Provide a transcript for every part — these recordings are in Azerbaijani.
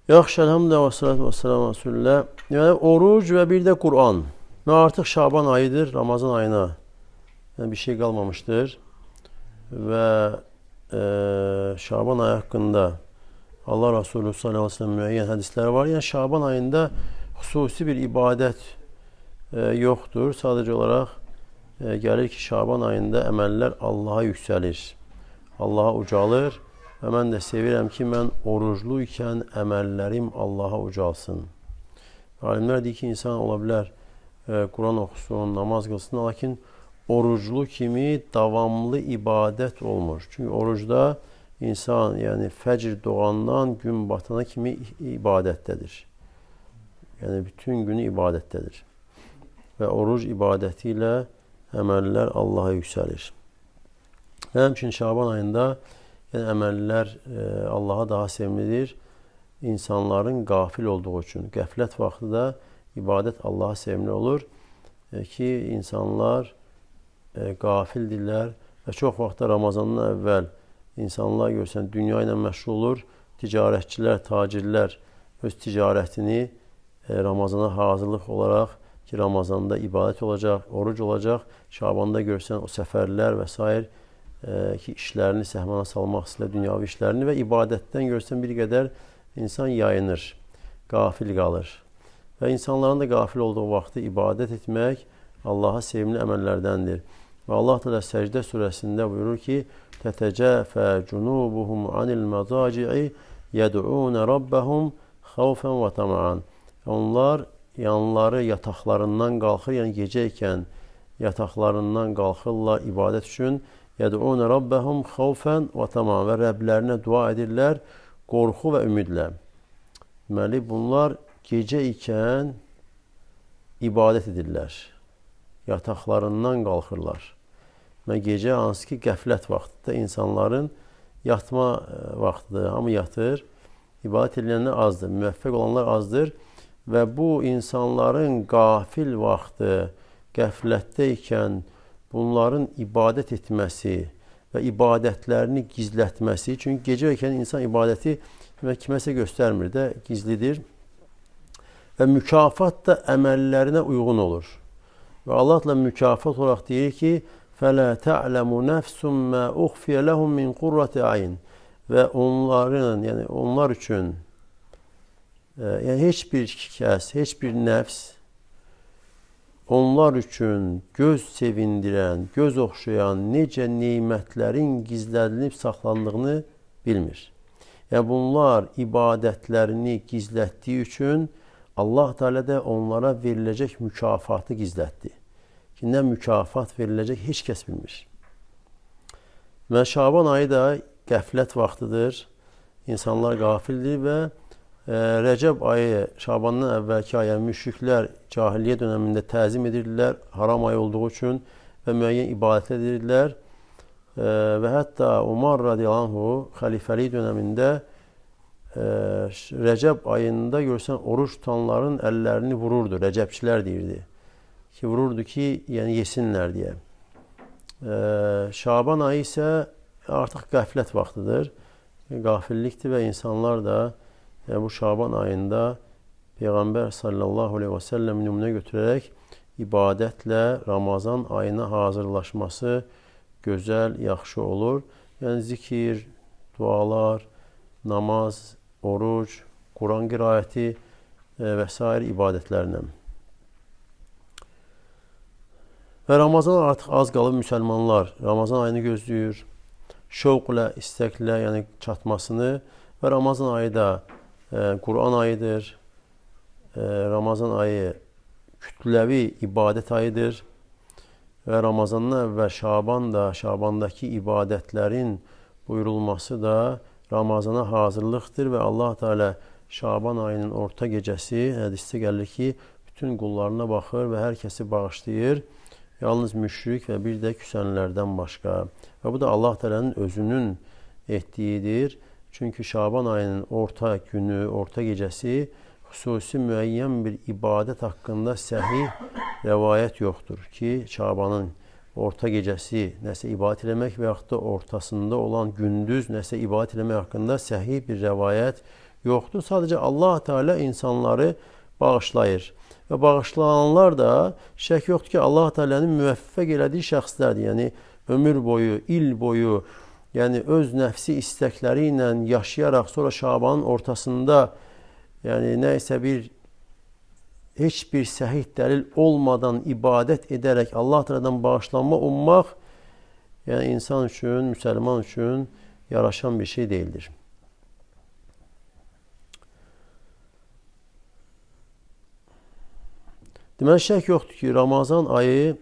Yaxşı, elhamdülillah və salatu və selamu Resulullah. Yəni, oruc və bir də Kur'an. Və artıq Şaban ayıdır, Ramazan ayına bir şey qalmamışdır. Və Şaban ayı haqqında Allah Resulü sallallahu aleyhi ve sellem müəyyən hədisləri var. Yəni, Şaban ayında xüsusi bir ibadət yoxdur. Sadəcə olaraq gəlir ki, Şaban ayında əməllər Allaha yüksəlir, Allaha ucalır. Və mən də sevirəm ki, mən oruclu ikən əməllərim Allaha ucalsın. Alimlər deyir ki, insan ola bilər, Quran oxusun, namaz qılsın, lakin oruclu kimi davamlı ibadət olmur. Çünki orucda insan, yəni fəcr doğandan gün batana kimi ibadətdədir. Yəni bütün günü ibadətdədir. Və oruc ibadəti ilə əməllər Allaha yüksəlir. Həmçinin Şaban ayında yəni əməllər Allaha daha sevimlidir. İnsanların qafil olduğu üçün. Qəflət vaxtı da ibadət Allaha sevimli olur ki, insanlar qafildirlər və çox vaxtda Ramazandan əvvəl insanlar görsən dünya ilə məşğul olur. Ticarətçilər, tacirlər öz ticarətini Ramazana hazırlıq olaraq ki, Ramazanda ibadət olacaq, oruc olacaq. Şabanda görsən o səfərlər və s. Ki, işlərini səhmana salmaq istəyirlər, dünyavi işlərini və ibadətdən görsən bir qədər insan yayınır, qafil qalır. Və insanların da qafil olduğu vaxtı ibadət etmək Allaha sevimli əməllərdəndir. Və Allah Teala Səcdə surəsində buyurur ki, تَتَجَافَى جُنُوبُهُمْ عَنِ الْمَضَاجِعِ يَدْعُونَ رَبَّهُمْ خَوْفًا وَطَمَعًا. Onlar yanları yataqlarından qalxır, yəni gecə ikən yataqlarından qalxırlar ibadət üçün. يَدْعُونَ رَبَّهُمْ خَوْفًا وَطَمَعًا və Rəblərinə dua edirlər qorxu və ümidlə. Deməli, bunlar gecə ikən ibadət edirlər. Yataqlarından qalxırlar. Və gecə hansı ki, qəflət vaxtıdır, insanların yatma vaxtıdır, hamı yatır. İbadət edilənlər azdır, müvəffəq olanlar azdır. Və bu insanların qafil vaxtı, qəflətdə ikən bunların ibadət etməsi və ibadətlərini gizlətməsi. Çünki gecə ikən insan ibadəti kiməsə göstərmir də, gizlidir. Və mükafat da əməllərinə uyğun olur. Və Allah da mükafat olaraq deyir ki, فَلَا تَعْلَمُ نَفْسٌ مَا أُخْفِيَ لَهُمْ مِنْ قُرَّةِ عَيْنٍ. Və onların, yəni onlar üçün yəni heç bir kəs, heç bir nəfs onlar üçün göz sevindirən, göz oxşayan necə neymətlərin gizlədilib saxlandığını bilmir. Yəni bunlar ibadətlərini gizlətdiyi üçün Allah Teala da onlara veriləcək mükafatı gizlətdi. Ki, nə mükafat veriləcək heç kəs bilmir. Və Şaban ayı da qəflət vaxtıdır. İnsanlar qafildir və Rəcəb ayı, Şabandan əvvəlki aya müşriklər cahiliyyə dönəmində təzim edirdilər, haram ayı olduğu üçün və müəyyən ibadət edirdilər. Və hətta Umar radiyallahu anhu xəlifəlik dönəmində Rəcəb ayında görsən oruç tutanların əllərini vururdu, rəcəbçilər deyirdi. Ki, vururdu ki, yəni yesinlər deyə. Şaban ayı isə artıq qəflət vaxtıdır, qafillikdir və insanlar da bu Şaban ayında Peyğəmbər sallallahu aleyhi və səlləm nümunə götürərək ibadətlə Ramazan ayına hazırlaşması gözəl, yaxşı olur. Yəni zikir, dualar, namaz, oruc, Quran qiraəti və s. ibadətlərlə. Və Ramazan artıq az qalıb müsəlmanlar Ramazan ayını gözləyir. Şövqlə, istəklə, yəni çatmasını və Ramazan ayı da Quran ayıdır. Ramazan ayı kütləvi ibadət ayıdır. Və Ramazandan əvvəl Şaban da, Şabandakı ibadətlərin buyurulması da Ramazana hazırlıqdır və Allah Teala Şaban ayının orta gecəsi hədisdə gəlir ki, bütün qullarına baxır və hər kəsi bağışlayır. Yalnız müşrik və bir də küsənlərdən başqa. Və bu da Allah Teala'nın özünün etdiyidir. Çünki Şaban ayının orta günü, orta gecəsi xüsusi müəyyən bir ibadət haqqında səhih rəvayət yoxdur ki, Şabanın orta gecəsi nəsə ibadət eləmək və yaxud da ortasında olan gündüz nəsə ibadət eləmək haqqında səhih bir rəvayət yoxdur. Sadəcə Allah Teala insanları bağışlayır. Və bağışlananlar da şək yoxdur ki, Allah Teala'nın müvəffəq elədiyi şəxslərdir. Yəni ömür boyu, il boyu, yəni öz nəfsi istəkləri ilə yaşayaraq sonra Şabanın ortasında yəni nə isə heç bir səhih dəlil olmadan ibadət edərək Allah Teala'dan bağışlanma ummaq yəni insan üçün, müsəlman üçün yaraşan bir şey deyildir. Deməli, şək yoxdur ki, Ramazan ayı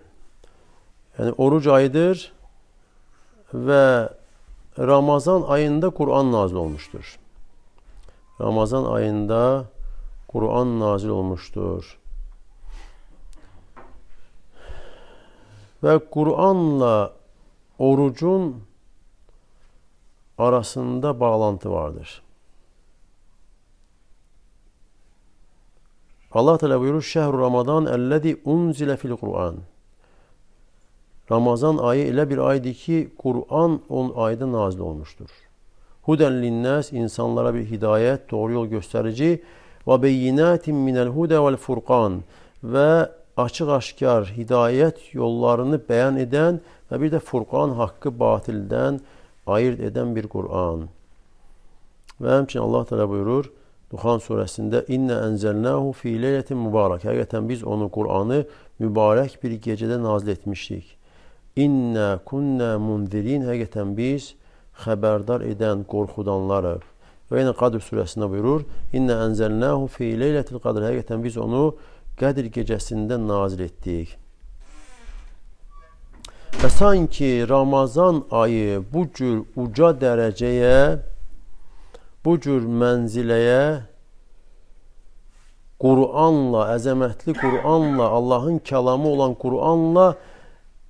yəni oruc ayıdır və Ramazan ayında Kur'an nazil olmuşdur. Ramazan ayında Kur'an nazil olmuşdur. Və Kur'anla orucun arasında bağlantı vardır. Allah Teala buyurur: "Şehru Ramazan ellezî unzile fil Kur'an." Ramazan ayı elə bir aydır ki, Kur'an on ayda nazil olmuştur. Huden linnas, insanlara bir hidayet, doğru yol gösterici ve beyinatin minel huda vel furqan ve açıq-aşkar hidayet yollarını beyan eden ve bir de Furqan hakkı batilden ayırt eden bir Kur'an. Ve həmçinin Allah Teala buyurur Duhan suresinde: "İnne enzelnahu fi leyletin mübarek." Hakikaten biz onu Kur'an'ı mübarek bir gecede nazil etmiştik. İnne kunna munzirin. Hakikaten biz haberdar eden, korkudanlarız. Ve yine Kadr suresinde buyurur: "İnne enzelnahu fi leyletil kadr." Hakikaten biz onu Kadir gecesinde nazil ettik. Ve sanki Ramazan ayı bu cür uca dereceye, bu cür menzileye Kur'anla, əzəmətli Kur'anla, Allah'ın kəlamı olan Kur'anla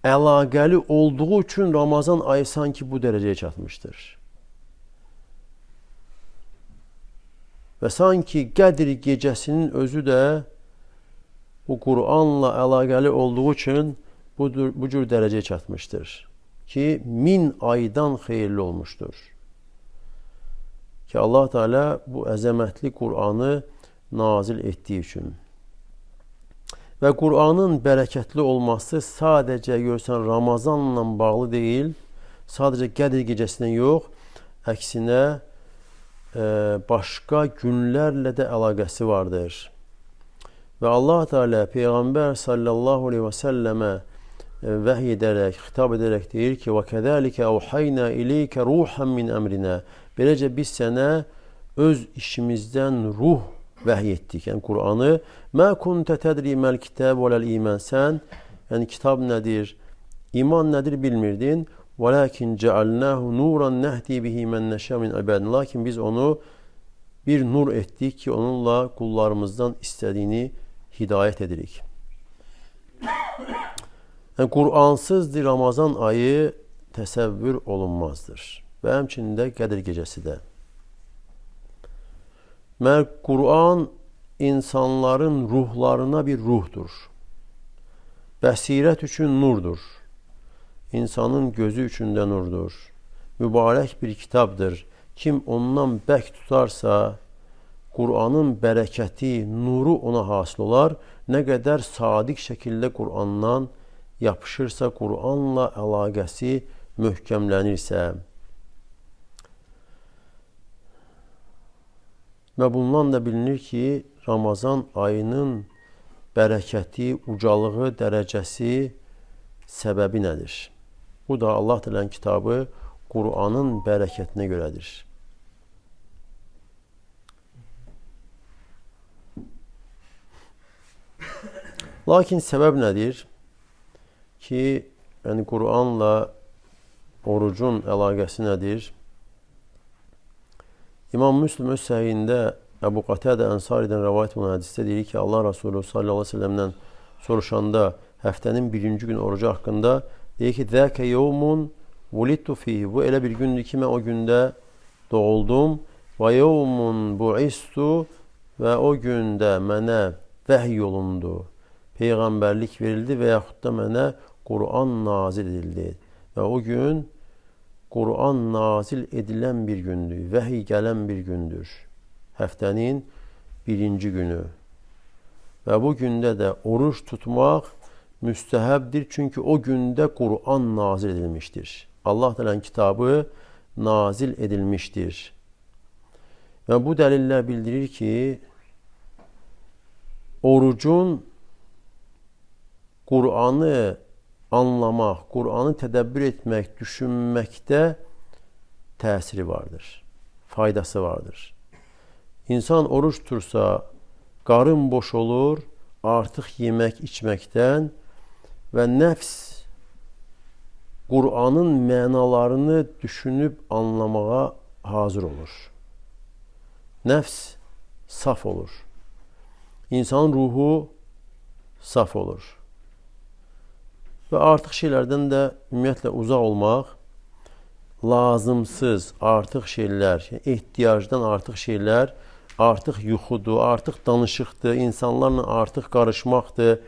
əlaqəli olduğu için Ramazan ayı sanki bu dereceye çatmıştır. Ve sanki Qədir gecesinin özü de bu Kur'anla əlaqəli olduğu için bu cür dereceye çatmıştır. Ki 1000 aydan xeyirli olmuştur. Ki Allah Teala bu əzəmətli Kur'an'ı nazil ettiği için. Ve Kur'an'ın bərəkətli olması sadece görsən Ramazanla bağlı değil, sadece Qədir gecəsindən yox, əksinə başka günlerle de əlaqəsi vardır. Ve Allah Teala Peygamber sallallahu aleyhi ve selleme vahiy ederek, hitap ederek deyir ki: "Ve awhayna ileyke ruhan min emrina." Böylece biz sana öz işimizden ruh vahiy ettik. Yani Kur'an'ı "Ma kunte tedri mel kitab ve'l iman." Sen yani kitap nedir, iman nedir bilmirdin. "Velakin cealnahu nuran nehdi bihi men neşâ min ibadina." Lakin biz onu bir nur ettik ki onunla kullarımızdan istediğini hidayet edirik. Yani Kur'ansız Ramazan ayı təsəvvür olunmazdır. Ve həmçində Qədir gecəsi də. Kur'an insanların ruhlarına bir ruhdur. Bəsirət üçün nurdur. İnsanın gözü üçün də nurdur. Mübarək bir kitabdır. Kim ondan bək tutarsa, Kur'an'ın bərəkəti, nuru ona hasil olar. Nə qədər sadiq şəkildə Kur'andan yapışırsa, Kur'anla əlaqəsi möhkəmlənirsə. Ve bundan da bilinir ki, Ramazan ayının bərəkəti, ucalığı, dərəcəsi səbəbi nədir? Bu da Allah Teala'nın kitabı Kur'an'ın bərəkətinə görədir. Lakin səbəb nədir? Ki, yəni Kur'anla orucun əlaqəsi nədir? İmam Müslim öz səhihində Əbu Qatadə Ənsaridən rəvayət olunan hədisdə deyir ki, Allah Resulü sallallahu aleyhi ve sellem'dən soruşanda həftənin birinci gün orucu haqqında deyir ki: "Zəke yevmun vulidtu fihi." Bu elə bir gündür ki, mən o gündə doğuldum. "Və yevmun bu'istu." Və o gündə mənə vəhiy olundu. Peyğəmbərlik verildi və yaxud da mənə Kur'an nazil edildi. Və o gün Kur'an nazil edilen bir gündür. Vahiy gelen bir gündür. Həftənin birinci günü. Və bu gündə də oruç tutmaq müstəhəbdir. Çünki o gündə Qur'an nazil edilmişdir. Allah Teala'nın kitabı nazil edilmişdir. Və bu dəlillər bildirir ki, orucun Qur'anı anlamaq, Qur'anı tədəbbür etmək, düşünməkdə təsiri vardır, faydası vardır. İnsan oruç tutursa, qarın boş olur, artıq yemək içməkdən və nəfs Qur'anın mənalarını düşünüb anlamağa hazır olur. Nəfs saf olur. İnsanın ruhu saf olur. Və artıq şeylərdən də ümumiyyətlə uzaq olmaq, lazımsız artıq şeylər, ehtiyacdan artıq şeylər, artıq yuxudur, artıq danışıqdır, insanlarla artıq qarışmaqdır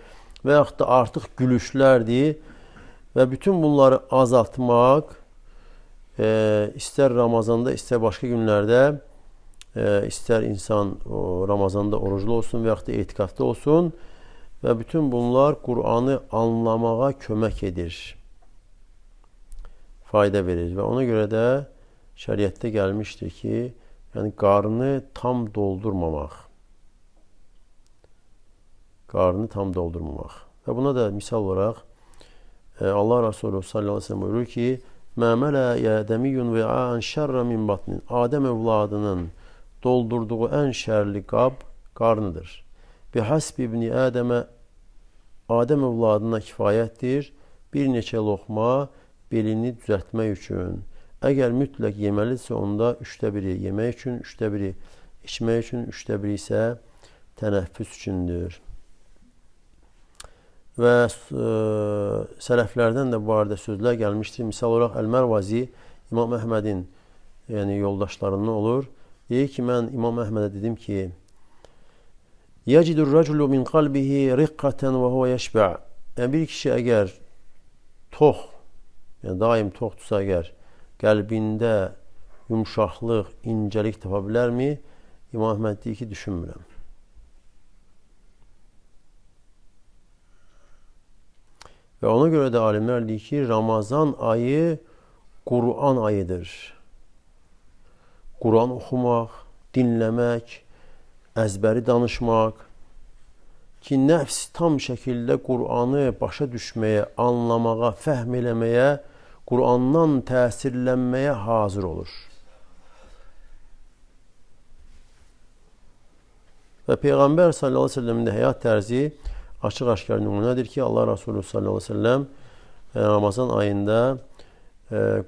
və yaxud da artıq gülüşlərdir və bütün bunları azaltmaq, istər Ramazanda, istər başqa günlərdə, istər insan Ramazanda oruclu olsun və yaxud da etikafda olsun və bütün bunlar Qur'anı anlamağa kömək edir, fayda verir və ona görə də şəriətdə gəlmişdir ki, yəni qarnı tam doldurmamaq. Qarnı tam doldurmamaq. Və buna da misal olaraq Allah Resulü sallallahu aleyhi ve sellem buyurur ki, "Məmələ yədəmiyyun və'an şərrə min batnin." Adəm övladının doldurduğu ən şərli qab qarnıdır. Bihasbi ibni Adəmə, Adəm övladına kifayətdir bir neçə loxma belini düzəltmək üçün. Əgər mütləq yeməlidirsə, onda 1/3 yemək üçün, 1/3 içmək üçün, 1/3 isə tənəffüs üçündür. Və sələflərdən də bu arada sözlər gəlmişdir. Misal olaraq Əl-Mərvazi İmam Əhmədin yoldaşlarından olur. Deyir ki, mən İmam Əhmədə dedim ki, "Yəcidur raculu min qalbihi riqqatan və huve yeşba." Yəni bir kişi əgər tox, yəni daim toxdursa əgər qəlbində yumşaqlıq, incəlik tapa bilərmi? İmam Əhməd deyir ki, düşünmürəm. Və ona görə də alimlər deyir ki, Ramazan ayı Qur'an ayıdır. Qur'an oxumaq, dinləmək, əzbəri danışmaq ki, nəfs tam şəkildə Qur'anı başa düşməyə, anlamağa, fəhm eləməyə, Qur'andan təsirlənməyə hazır olur. Və Peyğəmbər sallallahu aleyhi ve sellemin də həyat tərzi açıq-aşkar nümunədir ki, Allah Resulü sallallahu aleyhi ve sellem Ramazan ayında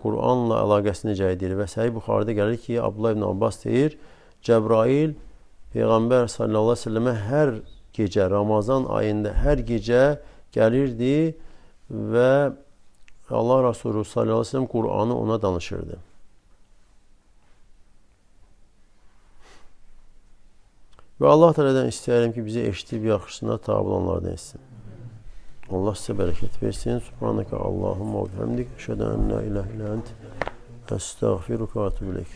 Qur'anla əlaqəsini necə edir və Səhih Buxarıda gəlir ki, Abdullah ibn Abbas deyir, Cəbrail Peyğəmbər sallallahu aleyhi ve sellemə hər gecə, Ramazan ayında hər gecə gəlirdi və Allah Resulü sallallahu aleyhi ve sellem Qur'anı ona danışırdı. Və Allah Teala'dan istəyərəm ki, bizi eşitib yaxşısına tabi olanlardan etsin. Allah sizə bərəkət versin. Subhanaka Allahumma və bihamdik. Əşhədu en la ilahe illa ent. Estağfiruka və etûbü ileyk.